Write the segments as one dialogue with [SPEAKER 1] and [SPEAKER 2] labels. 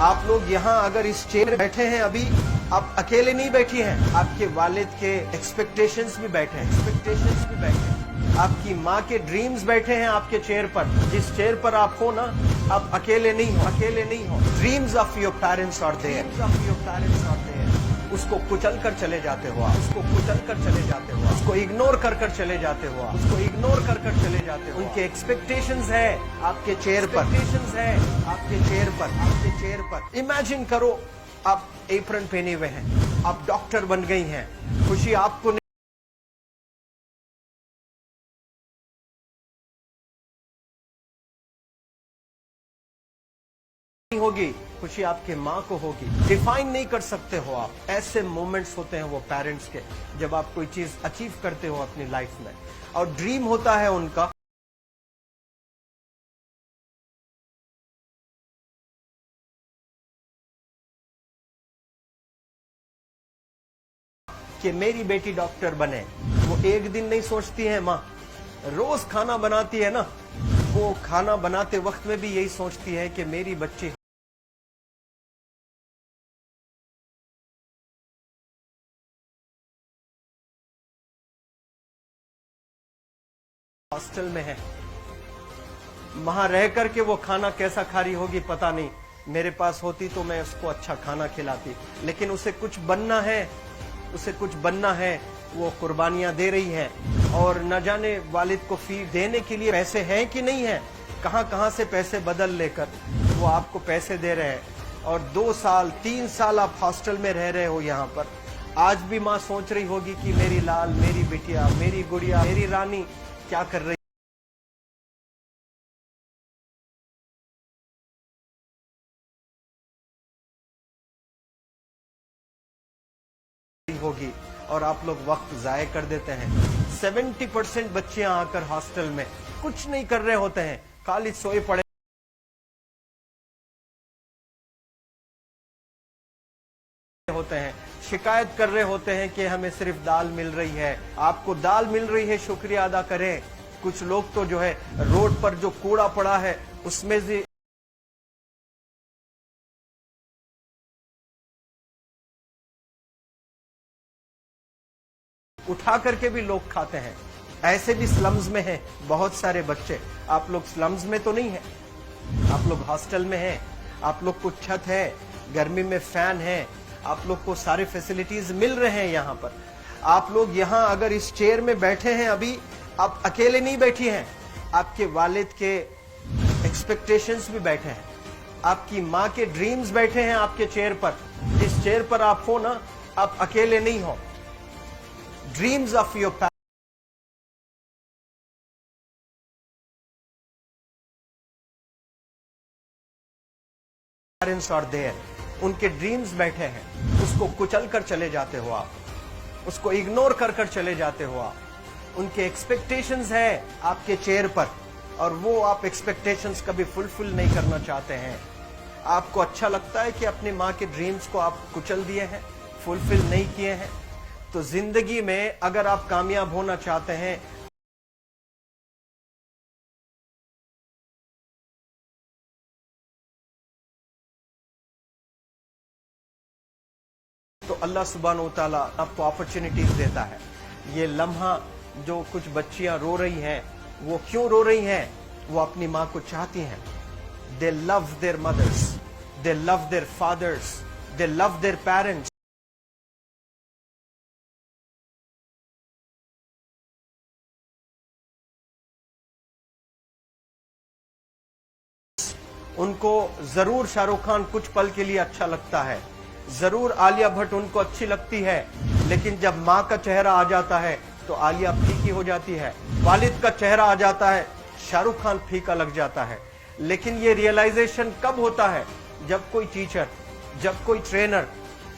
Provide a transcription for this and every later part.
[SPEAKER 1] आप लोग यहाँ अगर इस चेयर में बैठे हैं अभी, आप अकेले नहीं बैठी हैं, आपके वालिद के एक्सपेक्टेशंस भी बैठे हैं, आपकी माँ के ड्रीम्स बैठे हैं आपके चेयर पर। जिस चेयर पर आप हो ना, आप अकेले नहीं हो। Dreams of your parents are there, उसको कुचल कर चले जाते हो आप, उसको इग्नोर कर चले जाते हो उनके एक्सपेक्टेशंस है आपके चेयर पर। इमेजिन करो, आप एप्रन पहने हुए हैं, आप डॉक्टर बन गई हैं, खुशी आपको नहीं होगी, खुशी आपके माँ को होगी। डिफाइन नहीं कर सकते हो आप। ऐसे मोमेंट्स होते हैं वो पेरेंट्स के, जब आप कोई चीज अचीव करते हो अपनी लाइफ में, और ड्रीम होता है उनका कि मेरी बेटी डॉक्टर बने। वो एक दिन नहीं सोचती है माँ, रोज खाना बनाती है ना, वो खाना बनाते वक्त में भी यही सोचती है कि मेरी बच्ची हॉस्टल में है, वहां रह करके वो खाना कैसा खा रही होगी पता नहीं। मेरे पास होती तो मैं उसको अच्छा खाना खिलाती, लेकिन उसे कुछ बनना है, वो कुर्बानियां दे रही है, और न जाने वालिद को फी देने के लिए पैसे हैं कि नहीं है, कहां से पैसे बदल लेकर वो आपको पैसे दे रहे हैं। और 2 साल 3 साल आप हॉस्टल में रह रहे हो यहाँ पर। आज भी माँ सोच रही होगी कि मेरी लाल, मेरी बिटिया, मेरी गुड़िया, मेरी रानी क्या कर रही होगी, और आप लोग वक्त जाया कर देते हैं। 70% बच्चे आकर हॉस्टल में कुछ नहीं कर रहे होते हैं, खाली सोए पड़े होते हैं, शिकायत कर रहे होते हैं कि हमें सिर्फ दाल मिल रही है। आपको दाल मिल रही है, शुक्रिया अदा करें। कुछ लोग तो जो है रोड पर जो कूड़ा पड़ा है उसमें से उठा करके भी लोग खाते हैं। ऐसे भी स्लम्स में हैं बहुत सारे बच्चे। आप लोग स्लम्स में तो नहीं है, आप लोग हॉस्टल में हैं, आप लोग को छत है, गर्मी में फैन है, आप लोग को सारे फैसिलिटीज मिल रहे हैं यहाँ पर। आप लोग यहाँ अगर इस चेयर में बैठे हैं अभी, आप अकेले नहीं बैठी हैं, आपके वालिद के एक्सपेक्टेशंस भी बैठे हैं, आपकी माँ के ड्रीम्स बैठे हैं आपके चेयर पर। जिस चेयर पर आप हो ना, आप अकेले नहीं हो। Dreams of your parents are there, उनके ड्रीम्स बैठे हैं, उसको कुचल कर चले जाते हो आप, उसको इग्नोर कर चले जाते हो आप। उनके एक्सपेक्टेशंस है आपके चेयर पर, और वो आप एक्सपेक्टेशंस कभी फुलफिल नहीं करना चाहते हैं। आपको अच्छा लगता है कि अपनी माँ के ड्रीम्स को आप कुचल दिए हैं, फुलफिल नहीं किए हैं। तो जिंदगी में अगर आप कामयाब होना चाहते हैं, तो अल्लाह सुब्हानहू तआला आपको अपॉर्चुनिटीज देता है। ये लम्हा जो कुछ बच्चियां रो रही हैं, वो क्यों रो रही हैं? वो अपनी माँ को चाहती हैं। They love their mothers, they love their fathers, they love their parents. उनको जरूर शाहरुख खान कुछ पल के लिए अच्छा लगता है, जरूर आलिया भट्ट उनको अच्छी लगती है, लेकिन जब माँ का चेहरा आ जाता है तो आलिया फीकी हो जाती है। वालिद का चेहरा आ जाता है, शाहरुख खान फीका लग जाता है। लेकिन ये रियलाइजेशन कब होता है? जब कोई टीचर, जब कोई ट्रेनर,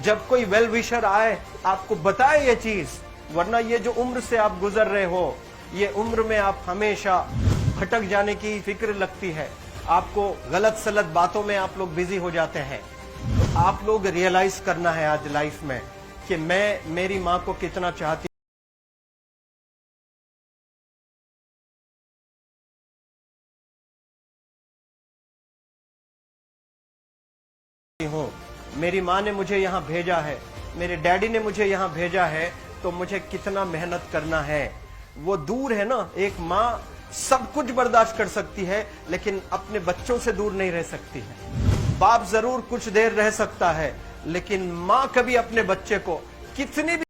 [SPEAKER 1] जब कोई वेल विशर आए, आपको बताए ये चीज। वरना ये जो उम्र से आप गुजर रहे हो, ये उम्र में आप हमेशा भटक जाने की फिक्र लगती है, आपको गलत सलत बातों में आप लोग बिजी हो जाते हैं। तो आप लोग रियलाइज करना है आज लाइफ में कि मैं मेरी माँ को कितना चाहती हूँ, मेरी माँ ने मुझे यहाँ भेजा है, मेरे डैडी ने मुझे यहाँ भेजा है, तो मुझे कितना मेहनत करना है। वो दूर है ना, एक माँ सब कुछ बर्दाश्त कर सकती है लेकिन अपने बच्चों से दूर नहीं रह सकती है। बाप जरूर कुछ देर रह सकता है लेकिन माँ कभी अपने बच्चे को कितनी भी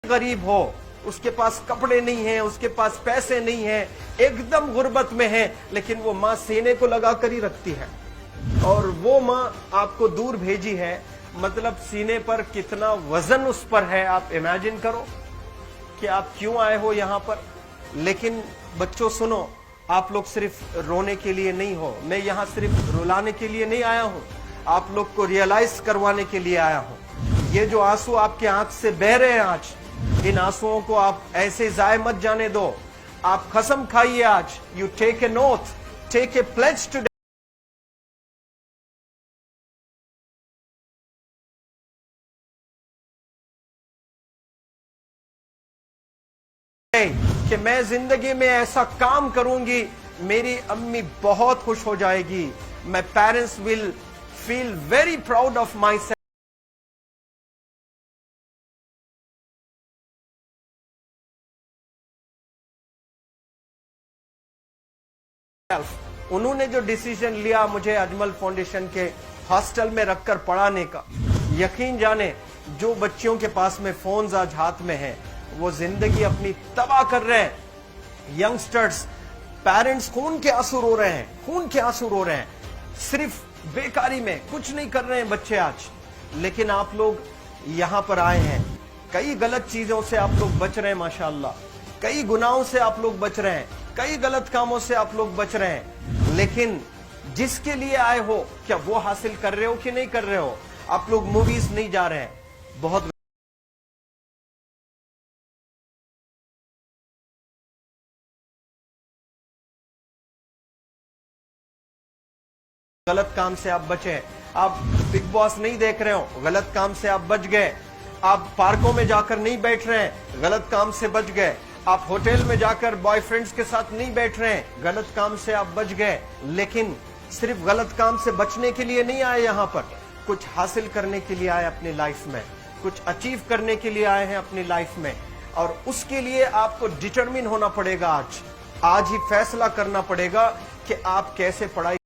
[SPEAKER 1] गरीब हो, उसके पास कपड़े नहीं है, उसके पास पैसे नहीं है, एकदम गुर्बत में है, लेकिन वो माँ सीने को लगा कर ही रखती है। और वो माँ आपको दूर भेजी है, मतलब सीने पर कितना वजन उस पर है। आप इमेजिन करो कि आप क्यों आए हो यहाँ पर। लेकिन बच्चों सुनो, आप लोग सिर्फ रोने के लिए नहीं हो, मैं यहाँ सिर्फ रुलाने के लिए नहीं आया हूँ, आप लोग को रियलाइज करवाने के लिए आया हूँ। ये जो आंसू आपके आंख से बह रहे हैं आज, इन आंसुओं को आप ऐसे जाए मत जाने दो। आप कसम खाइए आज, you take a oath, take a pledge today कि मैं जिंदगी में ऐसा काम करूंगी, मेरी अम्मी बहुत खुश हो जाएगी, my parents will feel very proud of my self. उन्होंने जो डिसीजन लिया मुझे अजमल फाउंडेशन के हॉस्टल में रखकर पढ़ाने का, यकीन जाने जो बच्चियों के पास में फोन्स आज हाथ में हैं, वो जिंदगी अपनी तबाह कर रहे हैं। यंगस्टर्स, पेरेंट्स खून के आंसू रो रहे हैं, खून के आंसू रो रहे हैं, सिर्फ बेकारी में कुछ नहीं कर रहे हैं बच्चे आज। लेकिन आप लोग यहां पर आए हैं, कई गलत चीजों से आप लोग बच रहे हैं माशाअल्लाह, कई गुनाहों से आप लोग बच रहे हैं, कई गलत कामों से आप लोग बच रहे हैं। लेकिन जिसके लिए आए हो, क्या वो हासिल कर रहे हो कि नहीं कर रहे हो? आप लोग मूवीज नहीं जा रहे हैं, बहुत गलत काम से आप बचे। आप बिग बॉस नहीं देख रहे हो, गलत काम से आप बच गए। आप पार्कों में जाकर नहीं बैठ रहे हैं, गलत काम से बच गए। आप होटल में जाकर बॉयफ्रेंड्स के साथ नहीं बैठ रहे हैं, गलत काम से आप बच गए। लेकिन सिर्फ गलत काम से बचने के लिए नहीं आए यहाँ पर, कुछ हासिल करने के लिए आए अपनी लाइफ में, कुछ अचीव करने के लिए आए हैं अपनी लाइफ में। और उसके लिए आपको डिटरमिन होना पड़ेगा। आज ही फैसला करना पड़ेगा कि आप कैसे पढ़ाई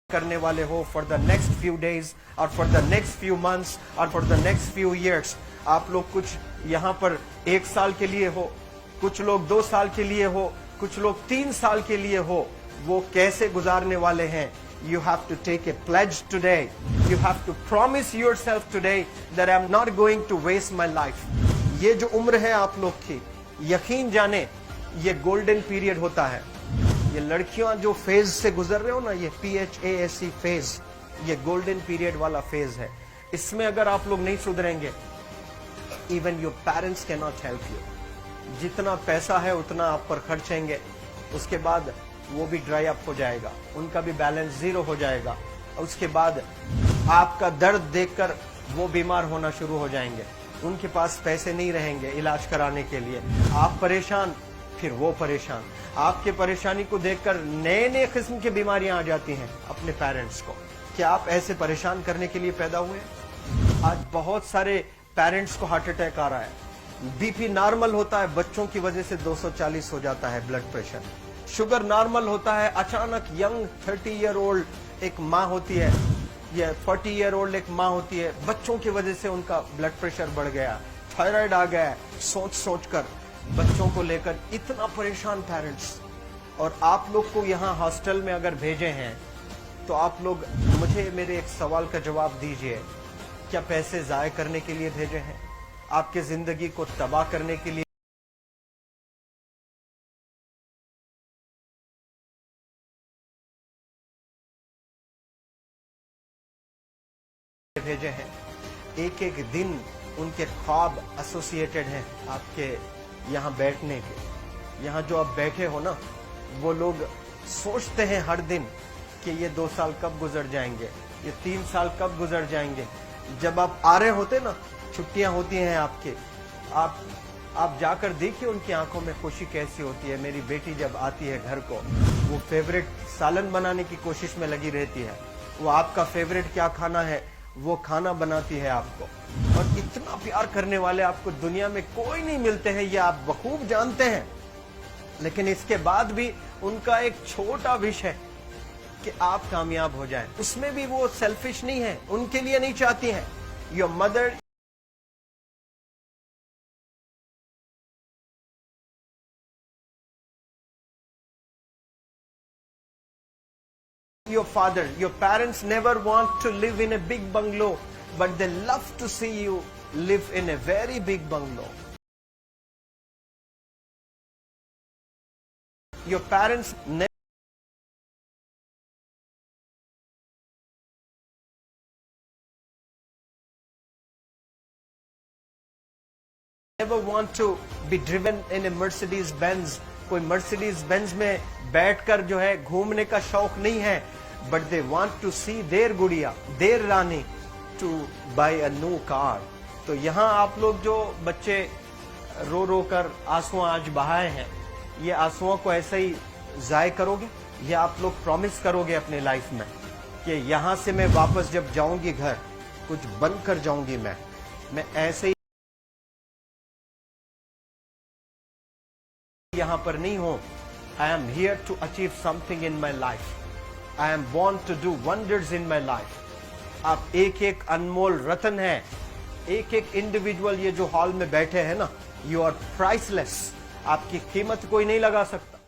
[SPEAKER 1] करने वाले हो for the next few days और for the next few months और for the next few years. आप लोग कुछ यहाँ पर 1 साल के लिए हो, कुछ लोग 2 साल के लिए हो, कुछ लोग 3 साल के लिए हो। वो कैसे गुजारने वाले हैं? You have to take a pledge today, you have to promise yourself today that I am not going to waste my life. ये जो उम्र है आप लोग की, यकीन जाने ये गोल्डन पीरियड होता है। ये लड़कियां जो फेज से गुजर रहे हो ना, ये PHASE फेज, ये गोल्डन पीरियड वाला फेज है। इसमें अगर आप लोग नहीं सुधरेंगे, even your parents can not help you. जितना पैसा है उतना आप पर खर्चेंगे, उसके बाद वो भी ड्राई अप हो जाएगा, उनका भी बैलेंस जीरो हो जाएगा। उसके बाद आपका दर्द देखकर वो बीमार होना शुरू हो जाएंगे, उनके पास पैसे नहीं रहेंगे इलाज कराने के लिए। आप परेशान, फिर वो परेशान। आपके परेशानी को देखकर नए नए किस्म की बीमारियां आ जाती हैं अपने पेरेंट्स को। क्या आप ऐसे परेशान करने के लिए पैदा हुए? आज बहुत सारे पेरेंट्स को हार्ट अटैक आ रहा है, BP नॉर्मल होता है, बच्चों की वजह से 240 हो जाता है ब्लड प्रेशर। शुगर नॉर्मल होता है, अचानक यंग 30 ईयर ओल्ड एक माँ होती है या 40 ईयर ओल्ड एक माँ होती है, बच्चों की वजह से उनका ब्लड प्रेशर बढ़ गया, थायराइड आ गया। सोच सोच कर बच्चों को लेकर इतना परेशान पेरेंट्स। और आप लोग को यहाँ हॉस्टल में अगर भेजे हैं तो आप लोग मुझे मेरे एक सवाल का जवाब दीजिए, क्या पैसे जाय करने के लिए भेजे हैं? आपके जिंदगी को तबाह करने के लिए भेजे हैं? एक एक दिन उनके ख्वाब एसोसिएटेड हैं आपके यहाँ बैठने के। यहाँ जो आप बैठे हो ना, वो लोग सोचते हैं हर दिन कि ये 2 साल कब गुजर जाएंगे, ये 3 साल कब गुजर जाएंगे। जब आप आ रहे होते ना, छुट्टियां होती हैं आपके, आप जाकर देखिए उनकी आंखों में खुशी कैसी होती है। मेरी बेटी जब आती है घर को, वो फेवरेट सालन बनाने की कोशिश में लगी रहती है। वो आपका फेवरेट क्या खाना है वो खाना बनाती है आपको। और इतना प्यार करने वाले आपको दुनिया में कोई नहीं मिलते हैं, ये आप बखूब जानते हैं। लेकिन इसके बाद भी उनका एक छोटा विश है कि आप कामयाब हो जाएं। उसमें भी वो सेल्फिश नहीं है, उनके लिए नहीं चाहती हैं। Your mother your father, your parents never want to live in a big bungalow, but they love to see you live in a very big bungalow. Your parents never want to be driven in a Mercedes Benz. कोई Mercedes Benz में बैठकर जो है घूमने का शौक नहीं है, but they want to see their गुड़िया, their Rani to buy a new car. तो यहाँ आप लोग जो बच्चे रो रो कर आंसू आज बहाए हैं, ये आंसुओं को ऐसे ही जाय करोगे, ये आप लोग प्रॉमिस करोगे अपने लाइफ में कि यहाँ से मैं वापस जब जाऊंगी घर, कुछ बन कर जाऊंगी। मैं ऐसे ही यहाँ पर नहीं हूं। I am here to achieve something in my life. I am born to do wonders in my life. आप एक एक अनमोल रत्न हैं, एक एक इंडिविजुअल ये जो हॉल में बैठे हैं ना, you are priceless. आपकी कीमत कोई नहीं लगा सकता।